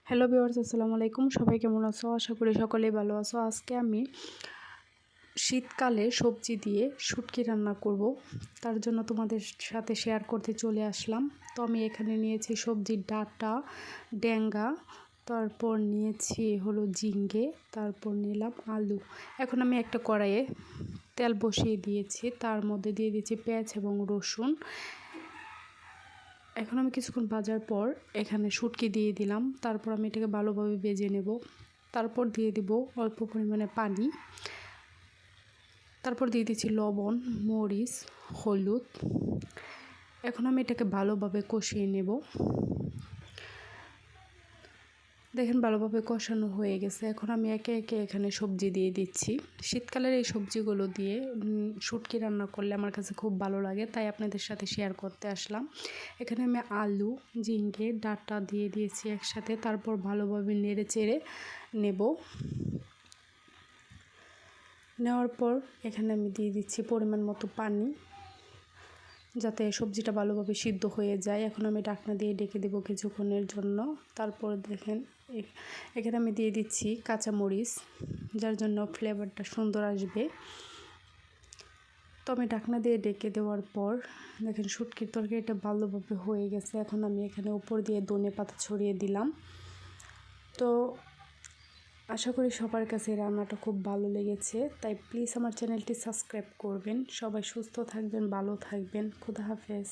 Hello viewers, আসসালামু আলাইকুম। সবাই কেমন আছো? আশা করি সকলেই ভালো আছো। আজকে আমি শীতকালে সবজি দিয়ে শুটকি রান্না করব, তার জন্য তোমাদের সাথে শেয়ার করতে চলে আসলাম। তো আমি এখানে নিয়েছি সবজির ডাঁটা, ডেঙ্গা, তারপর নিয়েছি হলো ঝিঙ্গে, তারপর নিলাম আলু। এখন আমি একটা কড়াইয়ে তেল বসিয়ে দিয়েছি, তার মধ্যে দিয়ে দিয়েছি পেঁয়াজ এবং রসুন। এখন আমি কিছুক্ষণ ভাজার পর এখানে শুটকি দিয়ে দিলাম। তারপর আমি এটাকে ভালোভাবে ভেজে নেব। তারপর দিয়ে দিব অল্প পরিমাণে পানি। তারপর দিয়ে দিচ্ছি লবণ, মরিচ, হলুদ। এখন আমি এটাকে ভালোভাবে কষিয়ে নেব। দেখেন ভালোভাবে কষানো হয়ে গেছে। এখন আমি একে একে এখানে সবজি দিয়ে দিচ্ছি। শীতকালের এই সবজিগুলো দিয়ে শুটকি রান্না করলে আমার কাছে খুব ভালো লাগে, তাই আপনাদের সাথে শেয়ার করতে আসলাম। এখানে আমি আলু, ঝিঙ্গে, ডাঁটা দিয়ে দিয়েছি একসাথে। তারপর ভালোভাবে নেড়ে চেড়ে নেব। নেওয়ার পর এখানে আমি দিয়ে দিচ্ছি পরিমাণ মতো পানি, যাতে সবজিটা ভালোভাবে সিদ্ধ হয়ে যায়। এখন আমি ঢাকনা দিয়ে ঢেকে দেবো কিছুক্ষণের জন্য। তারপর দেখেন এখানে আমি দিয়ে দিচ্ছি কাঁচামরিচ, যার জন্য ফ্লেভারটা সুন্দর আসবে। তো আমি ঢাকনা দিয়ে ঢেকে দেওয়ার পর দেখেন শুটকির তরকারিটা ভালোভাবে হয়ে গেছে। এখন আমি এখানে উপর দিয়ে ধনেপাতা ছড়িয়ে দিলাম। তো আশা করি সবার কাছে রান্নাটা খুব ভালো লেগেছে, তাই প্লিজ আমার চ্যানেলটি সাবস্ক্রাইব করবেন। সবাই সুস্থ থাকবেন, ভালো থাকবেন। খোদা হাফেজ।